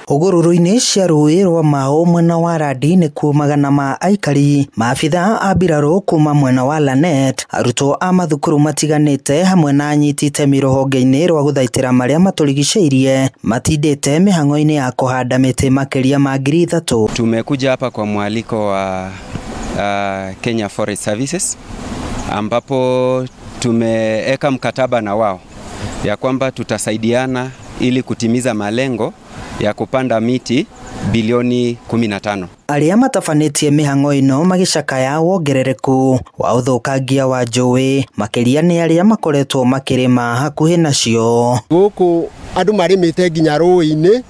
Hũgũrũrũ-inĩ cia rũĩ rwa Mau mwena wa Randi nĩ kuo magana ma aikari, maabitha a mbirarũ kuma mwena wa Lanet, arutwo a mathukuru matiganĩte hamwe na anyiti itemi rũhonge-inĩ rwa gũthaitĩra marĩa matũrigicĩirie matindĩte mĩhang'o-inĩ ya kũhanda mĩtĩ makĩria ma 3,000. Tumekuja hapa kwa mwaliko wa Kenya Forest Services ambapo tumeeka mkataba na wao ya kwamba tutasaidiana ili kutimiza malengo ya kupanda miti bilioni 15. Arĩa matafanĩtie mĩhang'o ĩno magĩcakaya wongerereku wa ũthũkangia wa njũĩ, makĩria nĩ arĩa makoretwo makĩrĩma hakuhĩ nacio. Gũkũ andũ marĩmĩte nginya rũĩ-inĩ,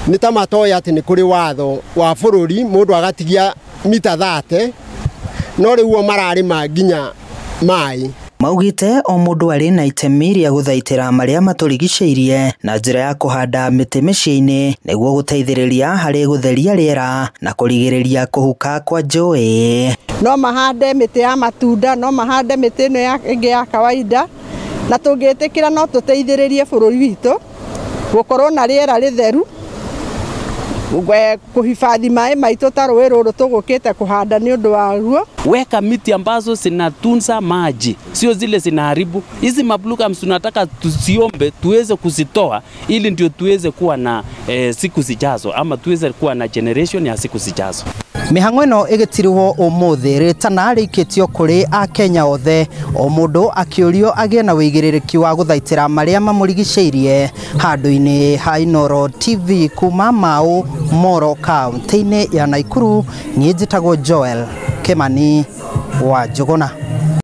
nĩ ta matoya atĩ nĩ kũrĩ watho wa bũrũri mũndũ agatigia mita 30, no rĩu mararĩma nginya maĩ. Maugite o mũndũ arĩ na itemi rĩa gũthaitĩra marĩa matũrigicĩirie na njĩra ya kũhanda mĩtĩ mĩciĩ-inĩ nĩguo gũteithĩrĩria harĩ gũtheria rĩera na kũrigĩrĩria kũhuka kwa njũĩ. No mahande mĩtĩ ya matunda, no mahande mĩtĩ ĩno ĩngĩ ya kawaida, na tũngĩtĩkĩra no tũteithĩrĩrie bũrũri witũ gũkorwo na rĩera rĩtheru, kuhifadhi maĩ maitũ ta rũĩ rũrũ tũgũkĩte kuhanda nĩ ũndũ waruo. Weka miti ambazo zinatunza maji, sio zile zinaharibu. Hizi mablugams tunataka tusiombe tuweze kuzitoa ili ndio tuweze kuwa na siku zijazo, ama tuweze kuwa na generation ya siku zijazo. Mĩhang'o ĩno ĩgĩtirwo ũmũthĩ rĩtana rĩikĩtio kũrĩ a Kenya othe, o mũndũ akĩũrio agĩe na wĩigĩrĩrĩki wa gũthaitĩra marĩa mamũrigicĩirie. Handũ-inĩ ha Inooro TV kuma Mau, Moro kaunti-inĩ ya Nakuru, niĩ njĩtagwo Joel Kimani wa Njũgũna.